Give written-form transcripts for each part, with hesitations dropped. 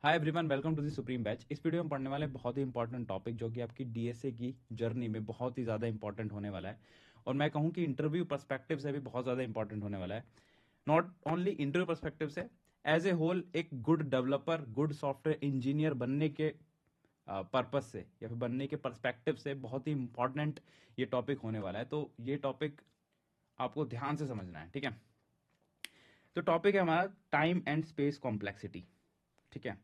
Hi everyone, welcome to the supreme batch. इस video में पढ़ने वाले बहुत ही इंपॉर्टेंट टॉपिक जो कि आपकी डीएसए की जर्नी में बहुत ही ज़्यादा इंपॉर्टेंट होने वाला है। और मैं कहूँ कि इंटरव्यू पर्सपेक्टिव से भी बहुत ज़्यादा इंपॉर्टेंट होने वाला है। नॉट ओनली इंटरव्यू पर्सपेक्टिव से, एज ए होल एक good developer, good software engineer बनने के पर्पस से या फिर बनने के पर्सपेक्टिव से बहुत ही इंपॉर्टेंट ये टॉपिक होने वाला है। तो ये टॉपिक आपको ध्यान से समझना है, ठीक है। तो टॉपिक है हमारा टाइम एंड स्पेस कॉम्प्लेक्सिटी, ठीक है।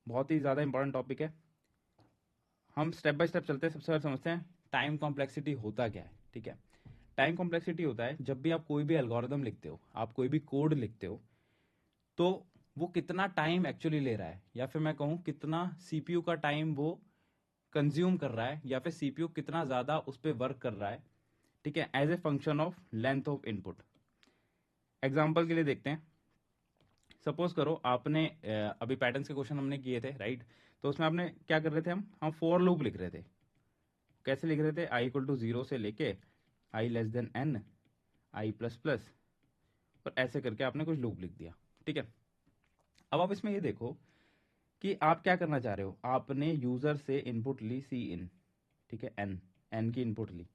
बहुत ही ज़्यादा इंपॉर्टेंट टॉपिक है। हम स्टेप बाय स्टेप चलते हैं। सबसे पहले समझते हैं टाइम कॉम्प्लेक्सिटी होता क्या है, ठीक है। टाइम कॉम्प्लेक्सिटी होता है जब भी आप कोई भी एल्गोरिदम लिखते हो, आप कोई भी कोड लिखते हो, तो वो कितना टाइम एक्चुअली ले रहा है, या फिर मैं कहूँ कितना सीपीयू का टाइम वो कंज्यूम कर रहा है, या फिर सीपीयू कितना ज़्यादा उस पर वर्क कर रहा है, ठीक है, as a function of length of input. Example के लिए देखते हैं। सपोज करो आपने अभी पैटर्न्स के क्वेश्चन हमने किए थे, राइट। तो उसमें आपने क्या कर रहे थे, हम फॉर लूप लिख रहे थे। कैसे लिख रहे थे, आई इक्वल टू जीरो से लेके आई less than n, i plus plus, और ऐसे करके आपने कुछ लूप लिख दिया, ठीक है। अब आप इसमें ये देखो कि आप क्या करना चाह रहे हो। आपने यूजर से इनपुट ली सी इन, ठीक है, एन, एन की इनपुट ली।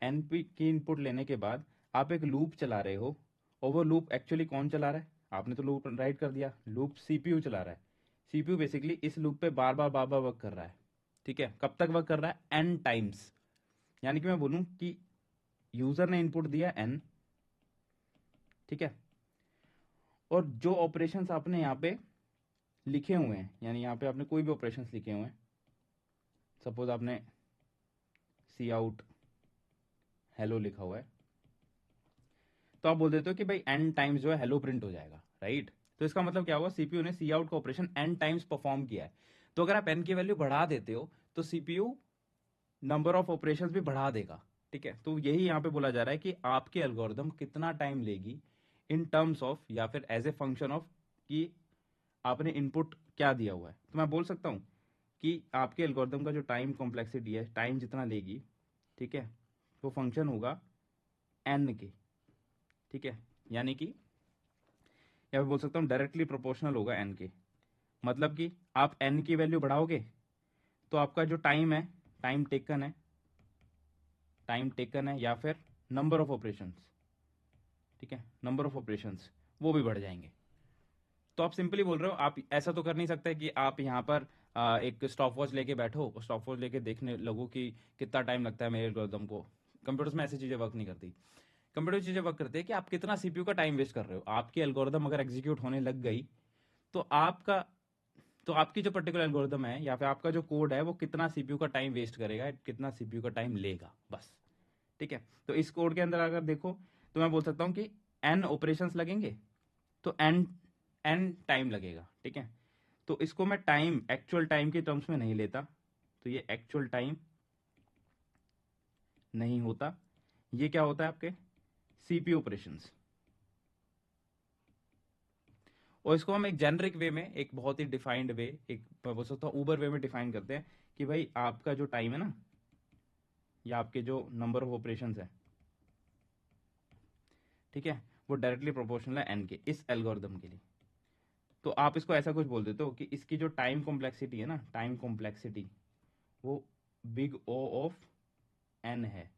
एन की इनपुट लेने के बाद आप एक लूप चला रहे हो, और वो लूप एक्चुअली कौन चला रहा है, आपने तो लूप राइट कर दिया, लूप सीपीयू चला रहा है। सीपीयू बेसिकली इस लूप पे बार बार बार बार वर्क कर रहा है, ठीक है। कब तक वर्क कर रहा है, एन टाइम्स। यानी कि मैं बोलूं कि यूजर ने इनपुट दिया एन, ठीक है, और जो ऑपरेशंस आपने यहाँ पे लिखे हुए हैं, यानी यहाँ पे आपने कोई भी ऑपरेशंस लिखे हुए हैं, सपोज आपने सी आउट हेलो लिखा हुआ है, तो आप बोल देते हो कि भाई एन टाइम्स जो है हेलो प्रिंट हो जाएगा, राइट। तो इसका मतलब क्या हुआ, सीपीयू ने सी आउट का ऑपरेशन एन टाइम्स परफॉर्म किया है। तो अगर आप एन की वैल्यू बढ़ा देते हो तो सीपीयू नंबर ऑफ ऑपरेशंस भी बढ़ा देगा, ठीक है। तो यही यहाँ पे बोला जा रहा है कि आपके एल्गोरिदम कितना टाइम लेगी इन टर्म्स ऑफ, या फिर एज ए फंक्शन ऑफ, कि आपने इनपुट क्या दिया हुआ है। तो मैं बोल सकता हूं कि आपके एल्गोरिदम का जो टाइम कॉम्प्लेक्सिटी है, टाइम जितना लेगी, ठीक है, वो फंक्शन होगा एन के, ठीक है। यानी कि या फिर बोल सकता हूं डायरेक्टली प्रोपोर्शनल होगा एन के। मतलब कि आप एन की वैल्यू बढ़ाओगे तो आपका जो टाइम टेकन है या फिर नंबर ऑफ ऑपरेशंस, ठीक है, नंबर ऑफ ऑपरेशंस वो भी बढ़ जाएंगे। तो आप सिंपली बोल रहे हो, आप ऐसा तो कर नहीं सकते कि आप यहाँ पर एक स्टॉप वॉच लेके बैठो और स्टॉप वॉच लेके देखने लगो कि कितना टाइम लगता है मेरे एल्गोरिदम को। कंप्यूटर्स में ऐसी चीजें वर्क नहीं करती। कंप्यूटर चीजें वर्क करती है कि आप कितना सीपीयू का टाइम वेस्ट कर रहे हो। आपकी एल्गोरिदम अगर एग्जीक्यूट होने लग गई तो आपका तो आपकी जो पर्टिकुलर एल्गोरिदम है या फिर आपका जो कोड है वो कितना सीपीयू का टाइम वेस्ट करेगा, कितना सीपीयू का टाइम लेगा, बस, ठीक है। तो इस कोड के अंदर अगर देखो तो मैं बोल सकता हूं कि एन ऑपरेशंस लगेंगे, तो एन एन टाइम लगेगा, ठीक है। तो इसको मैं टाइम, एक्चुअल टाइम के टर्म्स में नहीं लेता, तो ये एक्चुअल टाइम नहीं होता। ये क्या होता है आपके सीपीयू ऑपरेशंस। और इसको हम एक जेनरिक वे में, एक बहुत ही डिफाइंड वे, एक मैं बोल सकता हूं उबर वे में डिफाइन करते हैं कि भाई आपका जो टाइम है ना, या आपके जो नंबर ऑफ ऑपरेशंस है, ठीक है, वो डायरेक्टली प्रोपोर्शनल है एन के, इस एल्गोरिदम के लिए। तो आप इसको ऐसा कुछ बोल देते हो कि इसकी जो टाइम कॉम्प्लेक्सिटी है ना, टाइम कॉम्प्लेक्सिटी वो बिग ओ ऑफ एन है।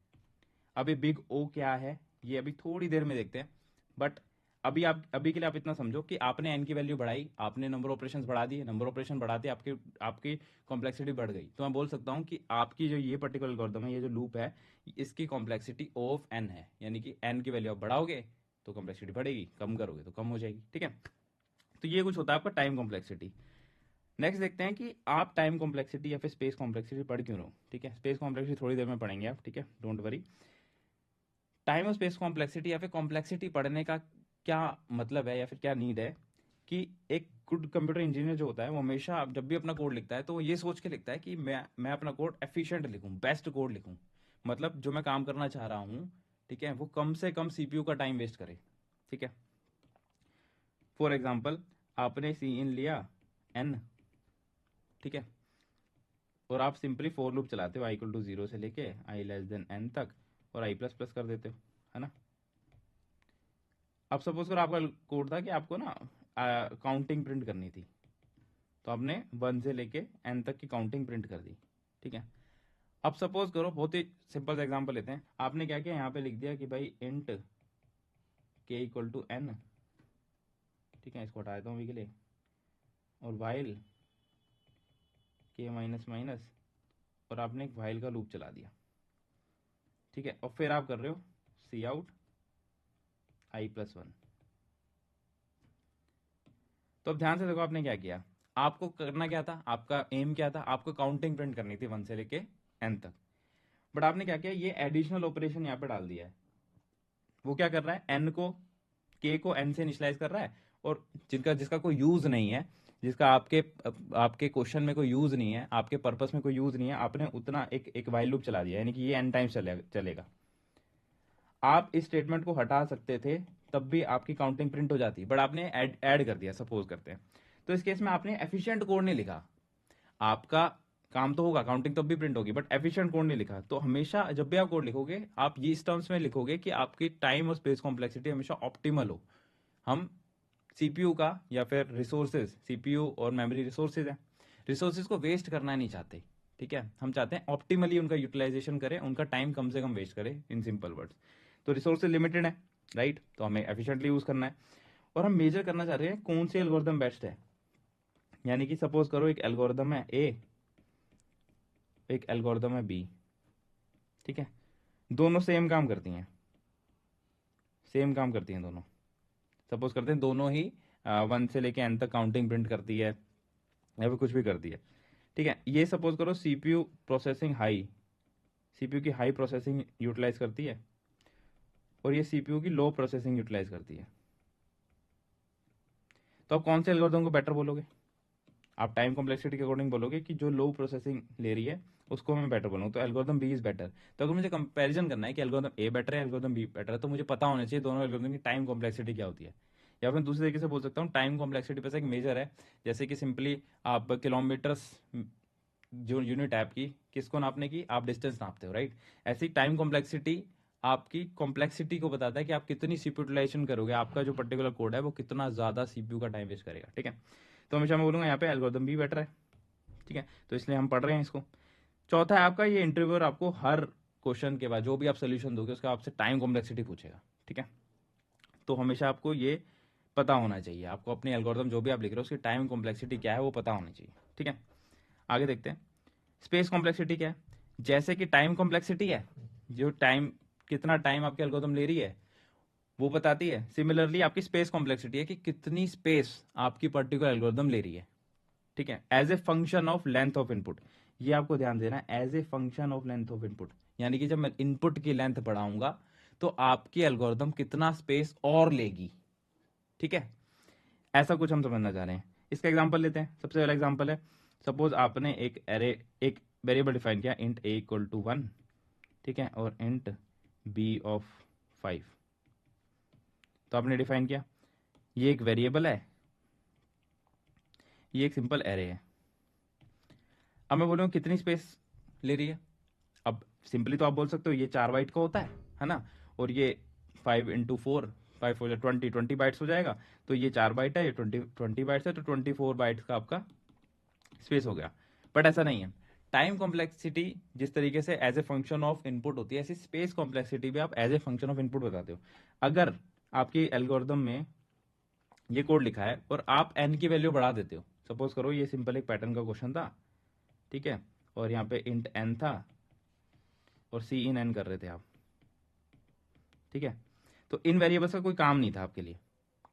अभी बिग ओ क्या है ये अभी थोड़ी देर में देखते हैं, बट अभी के लिए आप इतना समझो कि आपने एन की वैल्यू बढ़ाई, आपने नंबर ऑपरेशंस बढ़ा दिए, नंबर ऑपरेशन बढ़ाते आपकी आपकी कॉम्प्लेक्सिटी बढ़ गई। तो मैं बोल सकता हूं कि आपकी जो ये पर्टिकुलर एल्गोरिथम है, ये जो लूप है, इसकी कॉम्प्लेक्सिटी ऑफ एन है। यानी कि एन की वैल्यू आप बढ़ाओगे तो कॉम्प्लेक्सिटी बढ़ेगी, कम करोगे तो कम हो जाएगी, ठीक है। तो ये कुछ होता है आपका टाइम कॉम्प्लेक्सिटी। नेक्स्ट देखते हैं कि आप टाइम कॉम्प्लेक्सिटी या फिर स्पेस कॉम्प्लेक्सिटी पढ़ क्यों रहे हो, ठीक है। स्पेस कॉम्प्लेक्सिटी थोड़ी देर में पढ़ेंगे आप, ठीक है, डोंट वरी। टाइम और स्पेस कॉम्प्लेक्सिटी या फिर कॉम्प्लेक्सिटी पढ़ने का क्या मतलब है या फिर क्या नीड है, कि एक गुड कंप्यूटर इंजीनियर जो होता है वो हमेशा जब भी अपना कोड लिखता है तो वो ये सोच के लिखता है कि मैं अपना कोड एफिशिएंट लिखूं, बेस्ट कोड लिखूं। मतलब जो मैं काम करना चाह रहा हूं, ठीक है, वो कम से कम सीपीयू का टाइम वेस्ट करे, ठीक है। फॉर एग्जाम्पल आपने सी इन लिया एन, ठीक है, और आप सिंपली फोर लूप चलाते हो आई इक्वल टू जीरो से लेके आई लेस देन एन तक, और आई प्लस प्लस कर देते हो, है ना। अब सपोज करो आपका कोड था कि आपको ना काउंटिंग प्रिंट करनी थी, तो आपने 1 से लेके n तक की काउंटिंग प्रिंट कर दी, ठीक है। अब सपोज करो, बहुत ही सिंपल सा एग्जांपल लेते हैं, आपने क्या किया, यहाँ पे लिख दिया कि भाई int k equal to n, ठीक है, इसको हटा देता हूँ अभी के लिए, और वाइल k माइनस माइनस, और आपने एक वाइल का लूप चला दिया, ठीक है, और फिर आप कर रहे हो सी आउट i+1। तो अब ध्यान से देखो आपने क्या किया, आपको करना क्या था, आपका एम क्या था, आपको काउंटिंग प्रिंट करनी थी 1 से लेके n तक, बट आपने क्या किया, ये एडिशनल ऑपरेशन यहाँ पे डाल दिया है। वो क्या कर रहा है, n को k को n से इनिशियलाइज कर रहा है, और जिसका कोई यूज नहीं है, जिसका आपके क्वेश्चन में कोई यूज नहीं है, आपके पर्पस में कोई यूज नहीं है, आपने उतना एक वाइल लूप चला दिया, यानी कि ये n टाइम्स चलेगा। आप इस स्टेटमेंट को हटा सकते थे, तब भी आपकी काउंटिंग प्रिंट हो जाती, बट आपने ऐड कर दिया, सपोज करते हैं। तो इस केस में आपने एफिशिएंट कोड नहीं लिखा, आपका काम तो होगा, काउंटिंग तब भी प्रिंट होगी, बट एफिशिएंट कोड नहीं लिखा। तो हमेशा जब भी आप कोड लिखोगे, आप ये इस टर्म्स में लिखोगे कि आपकी टाइम और स्पेस कॉम्प्लेक्सिटी हमेशा ऑप्टिमल हो। हम सीपीयू का या फिर रिसोर्सेज, सीपीयू और मेमोरी रिसोर्सेज है, रिसोर्सेज को वेस्ट करना नहीं चाहते, ठीक है, हम चाहते हैं ऑप्टिमली उनका यूटिलाइजेशन करें, उनका टाइम कम से कम वेस्ट करें, इन सिंपल वर्ड्स। तो रिसोर्सेज लिमिटेड है, राइट, तो हमें एफिशिएंटली यूज करना है, और हम मेजर करना चाह रहे हैं कौन सी एल्गोरिथम बेस्ट है। यानी कि सपोज करो एक एल्गोरिथम है ए, एक एल्गोरिथम है बी, ठीक है, दोनों सेम काम करती हैं, सेम काम करती हैं दोनों। सपोज करते हैं दोनों ही 1 से लेके n तक काउंटिंग प्रिंट करती है, या फिर कुछ भी करती है, ठीक है। ये सपोज करो सीपीयू प्रोसेसिंग हाई, सीपीयू की हाई प्रोसेसिंग यूटिलाइज करती है, और ये सीपीयू की लो प्रोसेसिंग यूटिलाइज करती है। तो आप कौन से एल्गोरिथम को बेटर बोलोगे, आप टाइम कॉम्प्लेक्सिटी के अकॉर्डिंग बोलोगे कि जो लो प्रोसेसिंग ले रही है उसको मैं बेटर बोलूँ, तो एल्गोरिथम बी इज बेटर। तो अगर मुझे कंपैरिजन करना है कि एल्गोरिथम ए बेटर है, एल्गोरिथम बी बेटर है, तो मुझे पता होना चाहिए दोनों एल्गोरिथम की टाइम कॉम्प्लेक्सिटी क्या होती है। या फिर दूसरे तरीके से बोल सकता हूँ, टाइम कॉम्प्लेक्सिटी पर एक मेजर है, जैसे कि सिंपली आप किलोमीटर्स जो यूनिट है आपकी, किसको नापने की, आप डिस्टेंस नापते हो, राइट। ऐसी टाइम कॉम्प्लेक्सिटी आपकी कॉम्प्लेक्सिटी को बताता है कि आप कितनी सीपीयू यूटिलाइजेशन करोगे, आपका जो पर्टिकुलर कोड है वो कितना ज्यादा सीपीयू का टाइम वेस्ट करेगा, ठीक है। तो हमेशा मैं बोलूंगा यहाँ पे एल्गोरिथम भी बेटर है, ठीक है, तो इसलिए हम पढ़ रहे हैं इसको। चौथा है आपका, ये इंटरव्यूअर आपको हर क्वेश्चन के बाद जो भी आप सोल्यूशन दोगे उसका आपसे टाइम कॉम्प्लेक्सिटी पूछेगा, ठीक है। तो हमेशा आपको ये पता होना चाहिए, आपको अपनी एल्गोरिथम जो भी आप लिख रहे हो उसकी टाइम कॉम्प्लेक्सिटी क्या है वो पता होनी चाहिए, ठीक है। आगे देखते हैं, स्पेस कॉम्प्लेक्सिटी क्या है। जैसे कि टाइम कॉम्प्लेक्सिटी है, जो टाइम, कितना टाइम आपकी एल्गोरिथम ले रही है वो बताती है, सिमिलरली आपकी स्पेस कॉम्प्लेक्सिटी है कि कितनी स्पेस आपकी पर्टिकुलर एल्गोरिथम ले रही है, ठीक है, as a function of length of input. ये आपको ध्यान देना है, as a function of length of input, यानी कि जब मैं इनपुट की लेंथ बढ़ाऊंगा तो आपकी एल्गोरिथम कितना स्पेस और लेगी, ठीक है, ऐसा कुछ हम समझना चाह रहे हैं। इसका एग्जांपल लेते हैं, सबसे पहला एग्जांपल है, सपोज आपने एक एरे, एक वेरिएबल डिफाइन किया, इंट ए इक्वल टू 1, ठीक है, और इंट बी ऑफ 5। तो आपने डिफाइन किया, ये एक वेरिएबल है, ये एक सिंपल एरे है। अब मैं बोलूँ कितनी स्पेस ले रही है, अब सिंपली तो आप बोल सकते हो ये 4 बाइट का होता है ना, और ये 5 × 4, 5 20 बाइट्स हो जाएगा, तो ये 4 बाइट है, ये 20 बाइट्स है, तो 24 बाइट्स का आपका स्पेस हो गया। बट ऐसा नहीं है, टाइम कॉम्प्लेक्सिटी जिस तरीके से as a function of input होती है, ऐसी स्पेस कॉम्प्लेक्सिटी भी आप as a function of input बताते हो। अगर आपकी एल्गोरिथम में ये कोड लिखा है और आप एन की वैल्यू बढ़ा देते हो, सपोज करो ये सिंपल एक पैटर्न का क्वेश्चन था, ठीक है, और यहाँ पे इंट एन था और सी इन एन कर रहे थे आप, ठीक है, तो इन वेरिएबल्स का कोई काम नहीं था आपके लिए,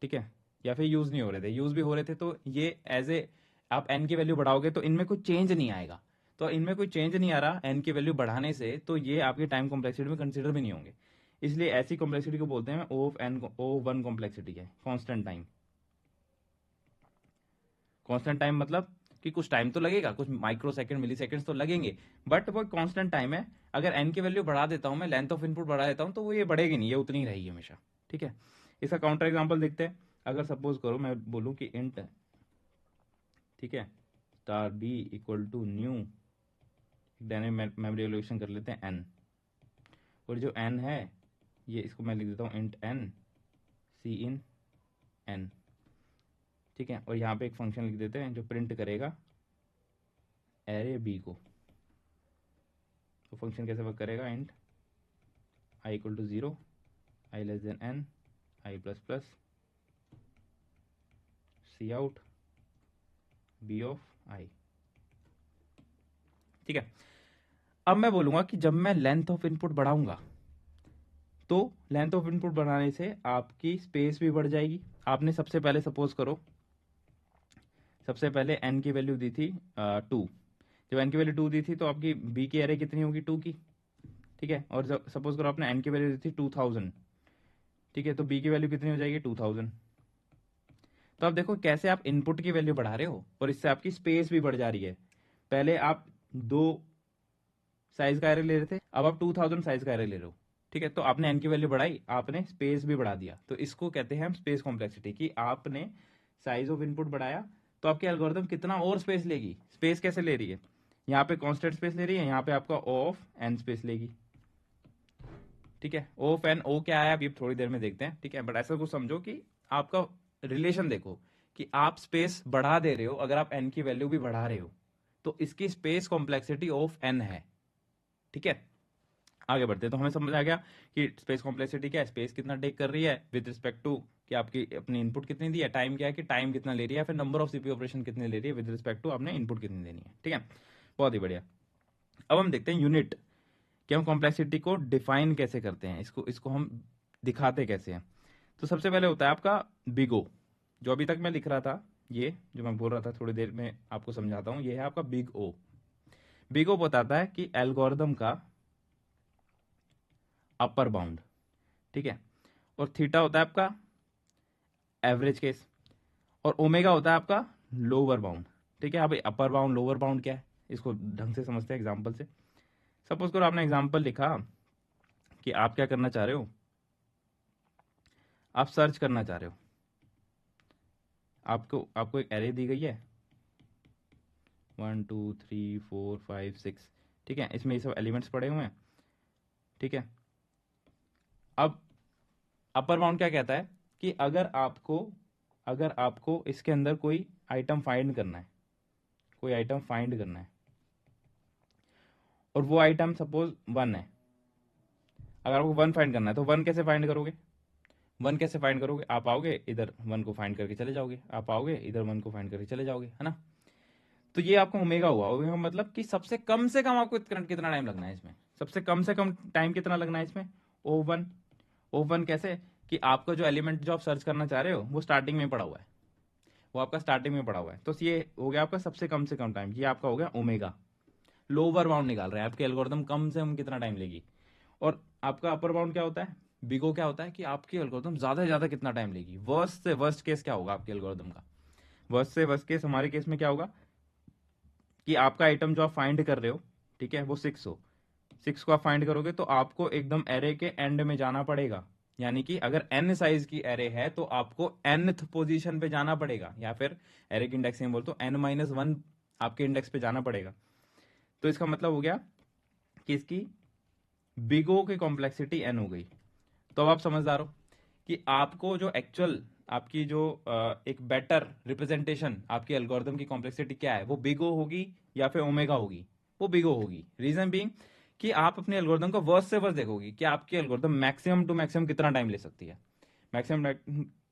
ठीक है, या फिर यूज नहीं हो रहे थे, यूज भी हो रहे थे, तो ये एज ए, आप एन की वैल्यू बढ़ाओगे तो इनमें कोई चेंज नहीं आएगा, तो इनमें कोई चेंज नहीं आ रहा एन की वैल्यू बढ़ाने से, तो ये आपकी टाइम कॉम्प्लेक्सिटी में कंसिडर भी नहीं होंगे। इसलिए ऐसी कॉम्प्लेक्सिटी को बोलते हैं ओ ऑफ एन, ओ 1 कॉम्प्लेक्सिटी है, कांस्टेंट टाइम। कांस्टेंट टाइम मतलब कि कुछ टाइम तो लगेगा, कुछ माइक्रो सेकंड मिली सेकंड तो लगेंगे, बट वो कांस्टेंट टाइम है। अगर एन की वैल्यू बढ़ा देता हूं मैं, लेंथ ऑफ इनपुट बढ़ा देता हूं, तो वो ये बढ़ेगी नहीं, ये उतनी ही रहेगी हमेशा, ठीक है। इसका काउंटर एग्जांपल देखते हैं। अगर सपोज करो मैं बोलूं कि इंट, ठीक है, star B equal to new, dynamic memory allocation कर लेते हैं एन, और जो एन है ये, इसको मैं लिख देता हूँ int n cin n, ठीक है, और यहाँ पे एक फंक्शन लिख देते हैं जो प्रिंट करेगा एरे बी को। तो फंक्शन कैसे वर्क करेगा, int i equal to 0, i less than n, i plus plus cout b of i. ठीक है, अब मैं बोलूंगा कि जब मैं लेंथ ऑफ इनपुट बढ़ाऊंगा तो लेंथ ऑफ इनपुट बढ़ाने से आपकी स्पेस भी बढ़ जाएगी। आपने सबसे पहले सपोज करो, सबसे पहले n की वैल्यू दी थी 2। जब n की वैल्यू 2 दी थी तो आपकी b की एरे कितनी होगी, 2 की। ठीक है, और जब सपोज करो आपने n की वैल्यू दी थी 2000, ठीक है, तो b की वैल्यू कितनी हो जाएगी, 2000। तो आप देखो कैसे आप इनपुट की वैल्यू बढ़ा रहे हो और इससे आपकी स्पेस भी बढ़ जा रही है। पहले आप 2 साइज का एरे ले रहे थे, अब आप 2000 साइज का एरे ले रहे हो। ठीक है, तो आपने n की वैल्यू बढ़ाई, आपने स्पेस भी बढ़ा दिया। तो इसको कहते हैं हम स्पेस कॉम्प्लेक्सिटी, कि आपने साइज ऑफ इनपुट बढ़ाया तो आपकी एल्गोरिथम कितना और स्पेस लेगी। स्पेस कैसे ले रही है, यहाँ पे कांस्टेंट स्पेस ले रही है, यहाँ पे आपका ओ ऑफ एन स्पेस लेगी। ठीक है, ओ ऑफ एन, ओ क्या है अभी थोड़ी देर में देखते हैं। ठीक है, बट ऐसा कुछ समझो कि आपका रिलेशन देखो कि आप स्पेस बढ़ा दे रहे हो, अगर आप एन की वैल्यू भी बढ़ा रहे हो तो इसकी स्पेस कॉम्प्लेक्सिटी ऑफ एन है। ठीक है, आगे बढ़ते हैं। तो हमें समझ आ गया कि स्पेस कॉम्प्लेक्सिटी क्या है, स्पेस कितना टेक कर रही है विद रिस्पेक्ट टू कि आपकी अपनी इनपुट कितनी दी है, टाइम क्या है कि टाइम कितना ले रही है, फिर नंबर ऑफ सीपीयू ऑपरेशन कितने ले रही है विद रिस्पेक्ट टू आपने इनपुट कितनी देनी है। ठीक है, बहुत ही बढ़िया। अब हम देखते हैं यूनिट, कि हम कॉम्प्लेक्सिटी को डिफाइन कैसे करते हैं, इसको इसको हम दिखाते कैसे हैं। तो सबसे पहले होता है आपका बिग ओ, जो अभी तक मैं लिख रहा था, ये जो मैं बोल रहा था थोड़ी देर में आपको समझाता हूं, ये है आपका बिग ओ। बिग ओ बताता है कि एल्गोरिदम का अपर बाउंड। ठीक है, और थीटा होता है आपका एवरेज केस, और ओमेगा होता है आपका लोअर बाउंड। ठीक है, अब अपर बाउंड लोअर बाउंड क्या है, इसको ढंग से समझते हैं एग्जांपल से। सपोज करो आपने एग्जांपल लिखा कि आप क्या करना चाह रहे हो, आप सर्च करना चाह रहे हो, आपको आपको एक एरे दी गई है 1 2 3 4 5 6। ठीक है, इसमें ये सब एलिमेंट्स पड़े हुए हैं। ठीक है, अब अपर बाउंड क्या कहता है कि अगर आपको इसके अंदर कोई आइटम फाइंड करना है, कोई आइटम फाइंड करना है, और वो आइटम सपोज 1 है। अगर आपको 1 फाइंड करना है तो 1 कैसे फाइंड करोगे, 1 कैसे फाइंड करोगे, आप आओगे इधर 1 को फाइंड करके चले जाओगे, आप आओगे इधर 1 को फाइंड करके चले जाओगे, है ना। तो ये आपका ओमेगा हुआ। ओमेगा मतलब कि सबसे कम से कम आपको कितना टाइम लगना है इसमें, सबसे कम से कम टाइम कितना लगना है इसमें, O1। O1 कैसे, कि आपका जो एलिमेंट जो आप सर्च करना चाह रहे हो वो स्टार्टिंग में पड़ा हुआ है, वो आपका स्टार्टिंग में पड़ा हुआ है। तो ये हो गया आपका सबसे कम से कम टाइम, ये आपका हो गया ओमेगा। लोअर बाउंड निकाल रहे हैं आपके एल्गोरिथम कम से कम कितना टाइम लेगी। और आपका अपर बाउंड क्या होता है, बिगो क्या होता है कि आपकी एल्गोरिथम ज्यादा से ज्यादा कितना टाइम लेगी। वर्स्ट से वर्स्ट केस क्या होगा आपके एल्गोरिथम का, वर्स्ट से वर्स्ट केस हमारे केस में क्या होगा कि आपका आइटम जो आप फाइंड कर रहे हो, ठीक है, वो 6 हो, 6 को आप फाइंड करोगे तो आपको एकदम एरे के एंड में जाना पड़ेगा। यानी कि अगर n साइज की एरे है तो आपको nth पोजीशन पे जाना पड़ेगा, या फिर एरे की इंडेक्सिंग बोल तो n-1 आपके इंडेक्स पे जाना पड़ेगा। तो इसका मतलब हो गया कि इसकी बिग ओ की कॉम्प्लेक्सिटी n हो गई। तो अब आप समझदार हो कि आपको जो एक्चुअल आपकी जो एक बेटर रिप्रेजेंटेशन आपकी एल्गोरिथम की कॉम्प्लेक्सिटी क्या है, वो बिग ओ होगी या फिर ओमेगा होगी, वो बिग ओ होगी। रीजन बीइंग कि आप अपने एल्गोरिथम को वर्स्ट से वर्स्ट देखोगे कि आपकी एल्गोरिथम मैक्सिमम टू मैक्सिमम कितना टाइम ले सकती है। मैक्सिमम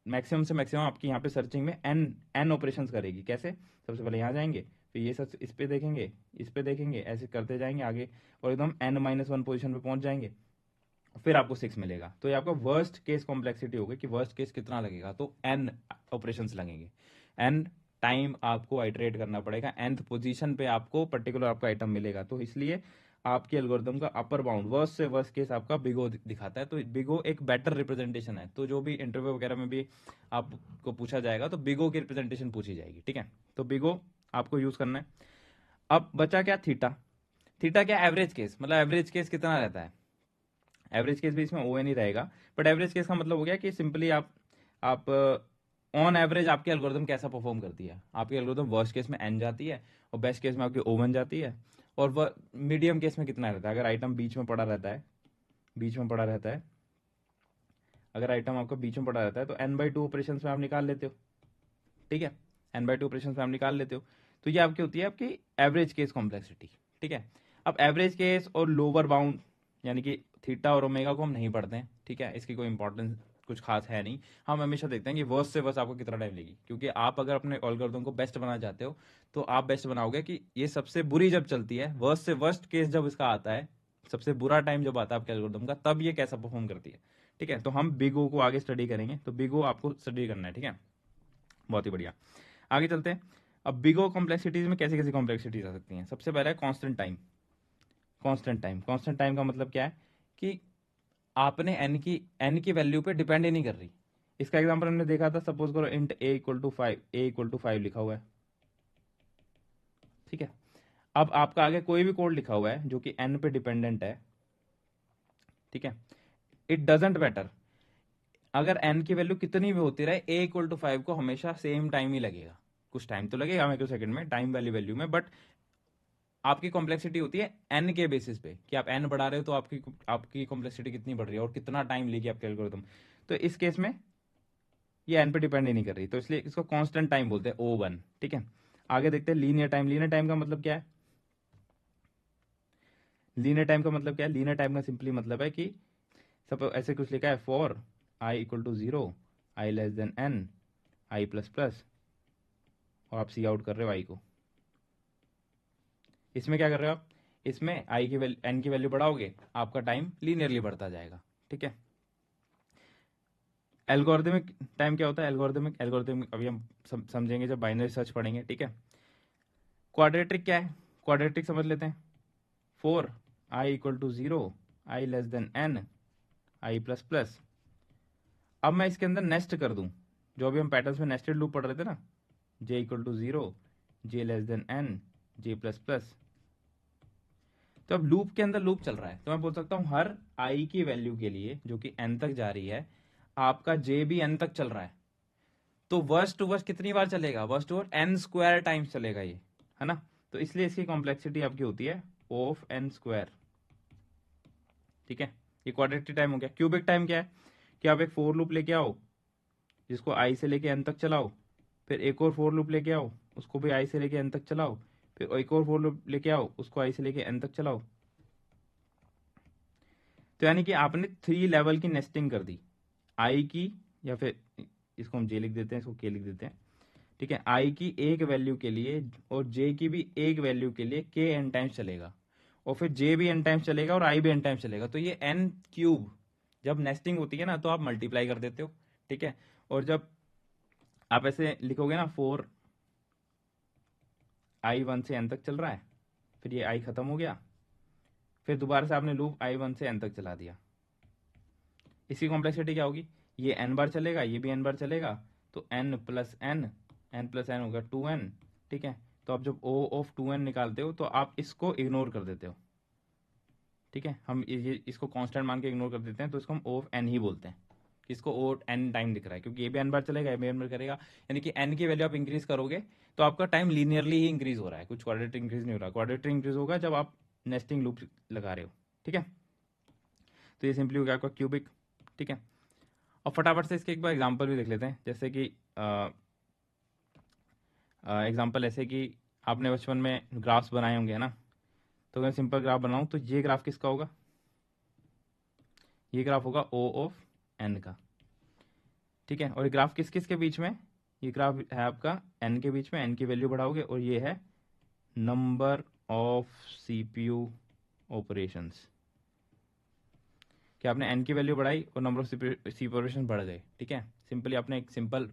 मैक्सिमम से मैक्सिमम आपकी यहाँ पे सर्चिंग में एन ऑपरेशंस करेगी। कैसे, सबसे पहले यहाँ जाएंगे, फिर ये सब इस पे देखेंगे, इस पे देखेंगे, ऐसे करते जाएंगे आगे, और एकदम n-1 पोजीशन पे पहुंच जाएंगे, फिर आपको 6 मिलेगा। तो ये आपका वर्स्ट केस कॉम्प्लेक्सिटी होगी कि वर्स्ट केस कितना लगेगा, तो n ऑपरेशंस लगेंगे, n टाइम आपको आइटरेट करना पड़ेगा, nth पोजीशन पे आपको पर्टिकुलर आपका आइटम मिलेगा। तो इसलिए आपके एल्गोरिथम का अपर बाउंड वर्स्ट से वर्स्ट केस आपका बिगो दिखाता है। तो बिगो एक बेटर रिप्रेजेंटेशन है। तो जो भी इंटरव्यू वगैरह में भी आपको पूछा जाएगा तो बिगो की रिप्रेजेंटेशन पूछी जाएगी। ठीक है, तो बिगो आपको यूज करना है। अब बचा क्या, थीटा। थीटा क्या, एवरेज केस, मतलब एवरेज केस कितना रहता है, एवरेज केस भी इसमें ओ एन ही रहेगा। बट एवरेज केस का मतलब हो गया कि सिंपली आप ऑन एवरेज आपकी एल्गोरिथम कैसा परफॉर्म करती है। आपकी एल्गोरिथम वर्स्ट केस में एन जाती है, और बेस्ट केस में आपकी ओ वन जाती है, और वह मीडियम केस में कितना रहता है, अगर आइटम बीच में पड़ा रहता है, बीच में पड़ा रहता है, अगर आइटम आपका बीच में पड़ा रहता है तो n/2 ऑपरेशन में आप निकाल लेते हो। ठीक है, n/2 ऑपरेशन आप निकाल लेते हो। तो ये आपकी होती है आपकी एवरेज केस कॉम्प्लेक्सिटी। ठीक है, अब एवरेज केस और लोअर बाउंड यानी कि थीटा और ओमेगा को हम नहीं पढ़ते हैं। ठीक है, इसकी कोई इंपॉर्टेंस कुछ खास है नहीं। हम हमेशा देखते हैं कि वर्स्ट से वर्स्ट आपको कितना टाइम लेगी, क्योंकि आप अगर अपने एल्गोरिथम को बेस्ट बनाना चाहते हो तो आप बेस्ट बनाओगे कि ये सबसे बुरी जब चलती है, वर्स्ट से वर्स्ट केस जब इसका आता है, सबसे बुरा टाइम जब आता है आपके एल्गोरिथम का, तब ये कैसा परफॉर्म करती है। ठीक है, तो हम बिग ओ को आगे स्टडी करेंगे, तो बिग ओ आपको स्टडी करना है। ठीक है, बहुत ही बढ़िया, आगे चलते हैं। अब बिग ओ कॉम्प्लेक्सिटीज में कैसी कैसी कॉम्प्लेक्सिटीज आ सकती हैं। सबसे पहला है कांस्टेंट टाइम। कांस्टेंट टाइम का मतलब क्या है कि आपने एन की वैल्यू पे डिपेंड ही नहीं कर रही। इसका एग्जांपल हमने देखा था, सपोज करो इंट a = 5 लिखा हुआ है। ठीक है, अब आपका आगे कोई भी कोड लिखा हुआ है जो कि एन पे डिपेंडेंट है। ठीक है, इट डजेंट मैटर, अगर एन की वैल्यू कितनी भी होती रहे, a = 5 को हमेशा सेम टाइम ही लगेगा। कुछ टाइम तो लगेगा माइक्रो सेकंड में, टाइम वाली वैल्यू में, बट आपकी कॉम्प्लेक्सिटी होती है एन के बेसिस पे कि आप एन बढ़ा रहे हो तो आपकी कॉम्प्लेक्सिटी कितनी बढ़ रही है और कितना टाइम लेगी आपके एल्गोरिथम। तो इस केस में ये एन पे डिपेंड ही नहीं कर रही, तो इसलिए इसको कांस्टेंट टाइम बोलते हैं, O1। ठीक है, आगे देखते हैं लीनियर टाइम। लीनियर टाइम का मतलब क्या है? लीनियर टाइम का सिंपली मतलब है कि सब ऐसे कुछ लिखा है, for i = 0, i n, i++, और आप सी आउट कर रहे हो आई को। इसमें क्या कर रहे हो आप? इसमें आई की वैल्यू, एन की वैल्यू बढ़ाओगे, आपका टाइम लीनियरली बढ़ता जाएगा। ठीक है, एल्गोरिथमिक टाइम क्या होता है? एल्गोरिथमिक अभी हम समझेंगे जब बाइनरी सर्च पढ़ेंगे। ठीक है, क्वाड्रेटिक क्या है? क्वाड्रेटिक समझ लेते हैं। For i = 0, i n, i++। अब मैं इसके अंदर नेस्ट कर दूं, जो अभी हम पैटर्न्स में नेस्टेड लूप पढ़ रहे थे ना, j = 0, j n, j++। तो अब लूप के अंदर लूप चल रहा है, तो मैं बोल सकता हूं हर i की वैल्यू के लिए जो कि n तक जा रही है, आपका j भी n तक चल रहा है। तो वर्स्ट टू वर्स्ट कितनी बार चलेगा? Worst to worst n² times चलेगा ये, है ना। तो इसलिए इसकी कॉम्प्लेक्सिटी आपकी होती है ऑफ n²। ठीक है, ये क्वाड्रेटिक टाइम हो गया। क्यूबिक टाइम क्या है? कि आप एक फोर लूप लेके आओ जिसको i से लेके n तक चलाओ, फिर एक और फोर लूप लेके आओ, उसको भी i से लेके n तक चलाओ, फिर एक और फोर लूप लेके आओ, उसको i से लेके n तक चलाओ। तो यानी कि आपने 3 लेवल की नेस्टिंग कर दी, i की, या फिर इसको हम j लिख देते हैं, इसको k लिख देते हैं। ठीक है, i की एक वैल्यू के लिए और j की भी एक वैल्यू के लिए k n टाइम्स चलेगा, और फिर j भी n टाइम्स चलेगा और i भी n टाइम्स चलेगा। तो ये n³ जब नेस्टिंग होती है ना, तो आप मल्टीप्लाई कर देते हो। ठीक है, और जब आप ऐसे लिखोगे ना, 4 i 1 से n तक चल रहा है, फिर ये i खत्म हो गया, फिर दोबारा से आपने लूप i 1 से n तक चला दिया। इसकी कॉम्प्लेक्सिटी क्या होगी? ये n बार चलेगा, ये भी n बार चलेगा, तो n + n होगा 2n। ठीक है, तो आप जब O of 2n निकालते हो तो आप इसको इग्नोर कर देते हो। ठीक है, हम इसको कांस्टेंट मान के इग्नोर कर देते हैं, तो इसको हम O of n ही बोलते हैं। इसको O n टाइम दिख रहा है, क्योंकि ये भी n बार चलेगा, ये भी n बार करेगा, यानी कि n की वैल्यू आप इंक्रीज करोगे तो आपका टाइम लीनियरली ही इंक्रीज हो रहा है, कुछ क्वाड्रेटिक इंक्रीज नहीं हो रहा। क्वाड्रेटिक इंक्रीज होगा जब आप नेस्टिंग लूप लगा रहे हो। ठीक है, तो ये सिंपली हो गया आपका क्यूबिक। ठीक है, और फटाफट से इसके एक बार एग्जांपल भी देख लेते हैं। जैसे कि एग्जांपल ऐसे कि आपने बचपन में ग्राफ्स बनाए होंगे, है ना। तो अगर सिंपल ग्राफ बनाऊं तो ये ग्राफ किसका होगा? ये ग्राफ होगा O of n का। ठीक है, और ये ग्राफ किस किस के बीच में? ये ग्राफ है आपका n के बीच में, n की वैल्यू बढ़ाओगे, और ये है नंबर ऑफ CPU ऑपरेशंस। कि आपने n की वैल्यू बढ़ाई और नंबर ऑफ CPU ऑपरेशन बढ़ गए। ठीक है, सिंपली आपने एक सिंपल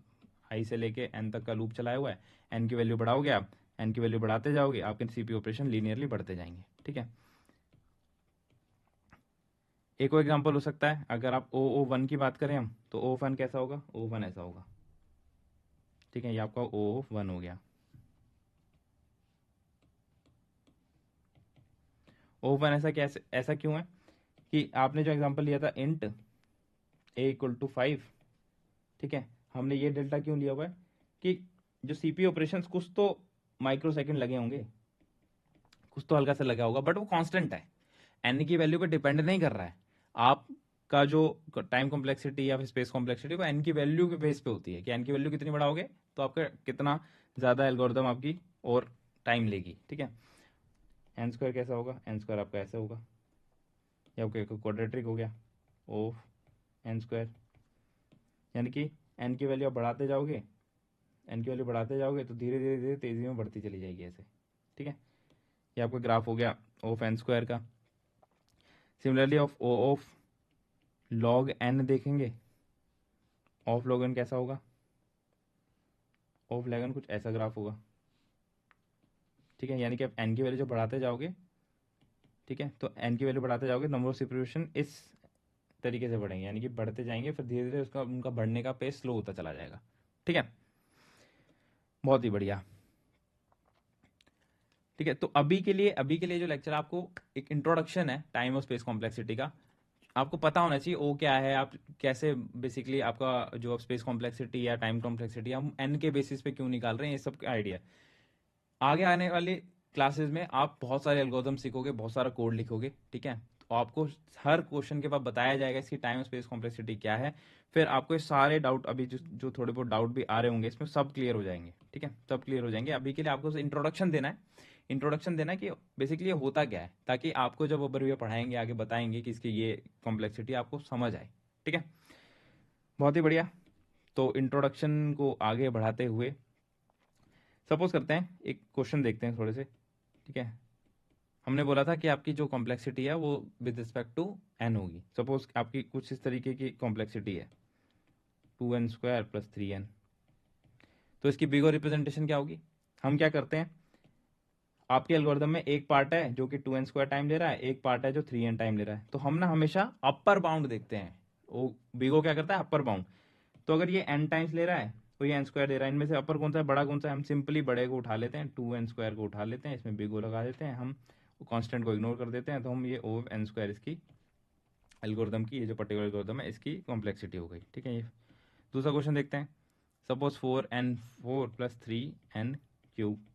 i से लेके n तक का लूप चलाया हुआ है, n की वैल्यू बढ़ाओगे, आप n की वैल्यू बढ़ाते जाओगे, आपके CPU ऑपरेशन लीनियरली बढ़ते जाएंगे। ठीक है, एक और एग्जांपल हो सकता है, अगर आप O1 की बात करें हम, तो O1 कैसा होगा? O1 ऐसा होगा। ठीक है, ये आपका O1 हो गया। O1 ऐसा क्यों है कि आपने जो एग्जांपल लिया था इंट a = 5, ठीक है, हमने ये डेल्टा क्यों लिया हुआ है कि जो CPU ऑपरेशंस कुछ तो माइक्रो सेकंड लगे होंगे, कुछ तो हल्का सा लगा होगा, बट वो कांस्टेंट है, n की वैल्यू पे डिपेंड नहीं कर रहा है। आप का जो टाइम कॉम्प्लेक्सिटी या फिर स्पेस कॉम्प्लेक्सिटी वो एन की वैल्यू के बेस पे होती है कि एन की वैल्यू कितनी बढ़ाओगे तो आपका कितना ज़्यादा एल्गोरिदम आपकी और टाइम लेगी, ठीक है। एन स्क्वायर कैसा होगा, एन स्क्वायर आपका ऐसा होगा, या आपका क्वाड्रेटिक हो गया ऑफ एन स्क्वायर, यानी कि एन की वैल्यू आप बढ़ाते जाओगे, एन की वैल्यू बढ़ाते जाओगे तो धीरे धीरे धीरे तेज़ी में बढ़ती चली जाएगी ऐसे, ठीक है। ये आपका ग्राफ हो गया ऑफ एन स्क्वायर का। सिमिलरली ऑफ लॉग एन देखेंगे, ऑफ लॉग एन कैसा होगा, ऑफ लॉग एन कुछ ऐसा ग्राफ होगा, ठीक है। यानी कि आप एन की वैल्यू जब बढ़ाते जाओगे, ठीक है, तो एन की वैल्यू बढ़ाते जाओगे नंबर ऑफ सेपरेशन इस तरीके से बढ़ेंगे, यानी कि बढ़ते जाएंगे, फिर धीरे धीरे उसका उनका बढ़ने का पेस स्लो होता चला जाएगा, ठीक है। बहुत ही बढ़िया, ठीक है। तो अभी के लिए जो लेक्चर आपको एक इंट्रोडक्शन है टाइम और स्पेस कॉम्प्लेक्सिटी का, आपको पता होना चाहिए ओ क्या है, आप कैसे बेसिकली आपका जो स्पेस कॉम्प्लेक्सिटी या टाइम कॉम्प्लेक्सिटी हम एन के बेसिस पे क्यों निकाल रहे हैं, ये सब आइडिया। आगे आने वाली क्लासेस में आप बहुत सारे एल्गोरिथम सीखोगे, बहुत सारा कोड लिखोगे, ठीक है। तो आपको हर क्वेश्चन के बाद बताया जाएगा इसकी टाइम स्पेस कॉम्प्लेक्सिटी क्या है, फिर आपको ये सारे डाउट अभी जो थोड़े बहुत डाउट भी आ रहे होंगे इसमें सब क्लियर हो जाएंगे, ठीक है, सब क्लियर हो जाएंगे। अभी के लिए आपको इंट्रोडक्शन देना है, इंट्रोडक्शन देना है कि बेसिकली ये होता क्या है, ताकि आपको जब ओवरव्यू पढ़ाएंगे आगे बताएंगे कि इसकी ये कॉम्प्लेक्सिटी आपको समझ आए, ठीक है। बहुत ही बढ़िया। तो इंट्रोडक्शन को आगे बढ़ाते हुए सपोज करते हैं एक क्वेश्चन देखते हैं थोड़े से, ठीक है। हमने बोला था कि आपकी जो कॉम्प्लेक्सिटी है वो विद रिस्पेक्ट टू एन होगी। सपोज आपकी कुछ इस तरीके की कॉम्प्लेक्सिटी है 2n स्क्वायर प्लस 3n, तो इसकी बिगर रिप्रेजेंटेशन क्या होगी। हम क्या करते हैं, आपके एल्गोरिदम में एक पार्ट है जो कि 2n स्क्वायर टाइम ले रहा है, एक पार्ट है जो 3n टाइम ले रहा है, तो हम ना हमेशा अपर बाउंड देखते हैं। वो बिगो क्या करता है, अपर बाउंड। तो अगर ये n टाइम्स ले रहा है तो ये n स्क्वायर ले रहा है, इनमें से अपर कौन सा है, बड़ा कौन सा है, हम सिंपली बड़े को उठा लेते हैं, 2n स्क्वायर को उठा लेते हैं, इसमें बिगो लगा देते हैं, हम कांस्टेंट को इग्नोर कर देते हैं, तो हम ये ओ एन स्क्वायर इसकी एल्गोरिदम की, ये जो पर्टिकुलर एल्गोरिदम है इसकी कॉम्प्लेक्सिटी हो गई, ठीक है। ये दूसरा क्वेश्चन देखते हैं। Suppose 4n4 plus 3n cube,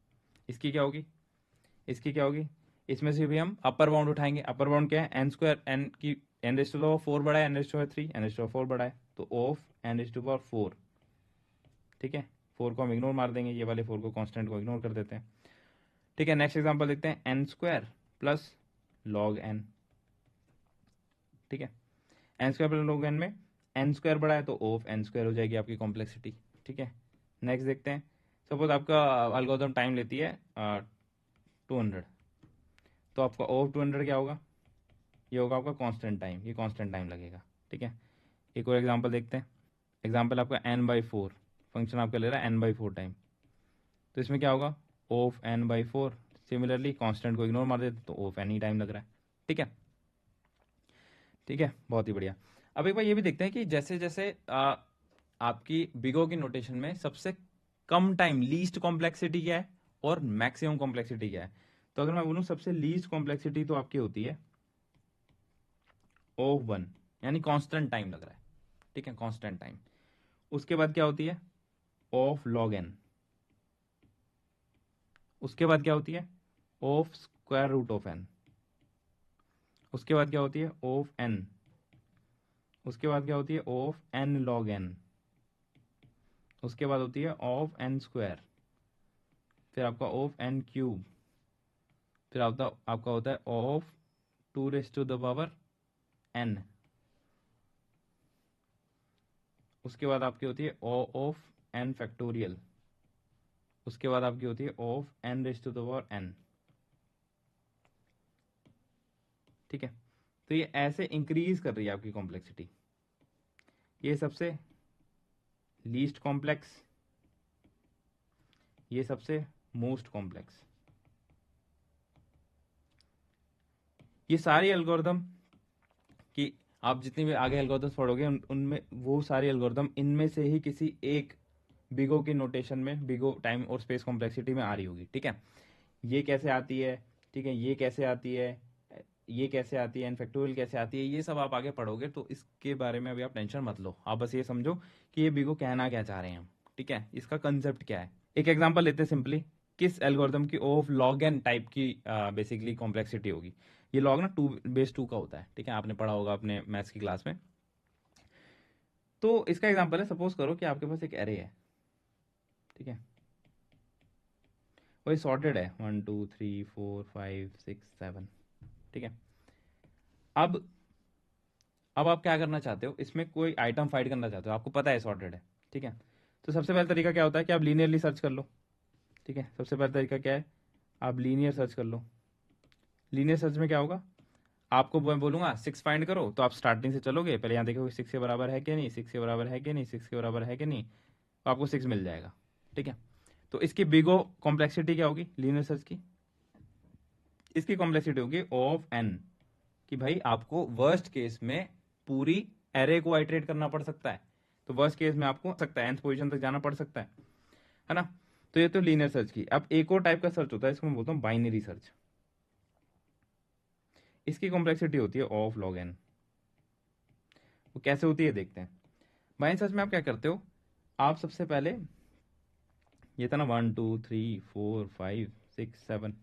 इसकी क्या होगी, इसकी क्या होगी, इसमें से भी हम अपर बाउंड उठाएंगे। अपर बाउंड क्या है, एन स्क्वायर, एन की n raise to the power 4 बड़ा है, n raise to power 3, n raise to power 4 बड़ा है, तो of n raise to power 4, ठीक है। 4 को हम इग्नोर मार देंगे, ये वाले 4 को कांस्टेंट को इग्नोर कर देते हैं, ठीक है। नेक्स्ट एग्जांपल देखते हैं, N square plus log N, ठीक है। N square plus log N में एन स्क्वायर बड़ा है तो ऑफ एन स्क्वायर हो जाएगी आपकी कॉम्प्लेक्सिटी, ठीक है। नेक्स्ट देखते हैं, सपोज आपका एल्गोरिथम टाइम लेती है 200, तो आपका ऑफ 200 क्या होगा, ये होगा आपका कांस्टेंट टाइम, ये कांस्टेंट टाइम लगेगा, ठीक है। एक और एग्जांपल देखते हैं, एग्जांपल आपका n/4, फंक्शन आपका ले रहा है n/4 टाइम, तो इसमें क्या होगा, ऑफ n/4, सिमिलरली कांस्टेंट को इग्नोर मार देते तो ऑफ n ही टाइम लग रहा है, ठीक है, ठीक है। बहुत ही बढ़िया। अब एक बार ये भी देखते हैं कि जैसे जैसे आपकी बिगो की नोटेशन में सबसे कम टाइम लीस्ट कॉम्प्लेक्सिटी क्या है और मैक्सिमम कॉम्प्लेक्सिटी क्या है। तो अगर मैं बोलूँ सबसे लीस्ट कॉम्प्लेक्सिटी तो आपकी होती है ऑफ 1, यानी कांस्टेंट टाइम लग रहा है, ठीक है, कांस्टेंट टाइम। उसके बाद क्या होती है, ऑफ लॉग एन। उसके बाद क्या होती है, of square root of N. उसके बाद क्या होती है, ऑफ एन। उसके बाद क्या होती है, ऑफ एन लॉग एन। उसके बाद होती है ऑफ एन स्क्वायर, फिर आपका ऑफ एन क्यूब, फिर आपका होता है of 2 raised to the power n। उसके बाद आपकी होती है ओ ऑफ एन फैक्टोरियल। उसके बाद आपकी होती है of n raised to the power n, ठीक है। तो ये ऐसे इंक्रीज कर रही है आपकी कॉम्प्लेक्सिटी, ये सबसे लीस्ट कॉम्प्लेक्स, ये सबसे मोस्ट कॉम्प्लेक्स। ये सारी एल्गोरिदम कि आप जितनी भी आगे एल्गोरिदम्स पढ़ोगे उनमें वो सारी एल्गोरिदम इनमें से ही किसी एक बिगो की नोटेशन में, बिगो टाइम और स्पेस कॉम्प्लेक्सिटी में आ रही होगी, ठीक है। ये कैसे आती है, ठीक है, ये कैसे आती है, ये कैसे आती है, इनफैक्टोरियल कैसे आती है, ये सब आप आगे पढ़ोगे, तो इसके बारे में अभी आप टेंशन मत लो। आप बस ये समझो कि ये बिगो कहना क्या चाह रहे हैं हम, ठीक है, इसका कंसेप्ट क्या है। एक एग्जांपल लेते हैं सिंपली, किस एल्गोरिथम की ऑफ लॉग एन टाइप की बेसिकली कॉम्प्लेक्सिटी होगी। ये लॉग ना 2/2 का होता है, ठीक है, आपने पढ़ा होगा अपने मैथ्स की क्लास में। तो इसका एग्जांपल है, सपोज करो कि आपके पास एक एरे है, ठीक है, वही सॉर्टेड है 1 2 3 4 5 6 7, ठीक है। अब अब आप क्या करना चाहते हो, इसमें कोई आइटम फाइंड करना चाहते हो, आपको पता है सॉर्टेड है, ठीक है। तो सबसे पहला तरीका क्या होता है कि आप लीनियरली सर्च कर लो, ठीक है। सबसे पहला तरीका क्या है, आप लीनियर सर्च कर लो। लीनियर सर्च में क्या होगा, आपको मैं बोलूंगा 6 फाइंड करो, तो आप स्टार्टिंग से चलोगे, पहले यहाँ देखोगे 6 के बराबर है कि नहीं, 6 के बराबर है कि नहीं, 6 के बराबर है कि नहीं, तो आपको 6 मिल जाएगा, ठीक है। तो इसकी बिगो कॉम्प्लेक्सिटी क्या होगी लीनियर सर्च की, इसकी कॉम्प्लेक्सिटी होगी ऑफ एन, कि भाई आपको वर्स्ट केस में पूरी एरे को आइटरेट करना पड़ सकता है, तो वर्स्ट केस में आपको सकता है nth पोजीशन तक जाना पड़ सकता है ना। तो ये तो लीनियर सर्च की। अब एक और टाइप का सर्च होता है, इसको मैं बोलता हूँ बाइनरी सर्च। इसकी कॉम्प्लेक्सिटी होती है ऑफ लॉग एन। वो कैसे होती है देखते हैं। बाइनरी सर्च में आप क्या करते हो, आप सबसे पहले ये था ना 1 2 3 4 5 6 7,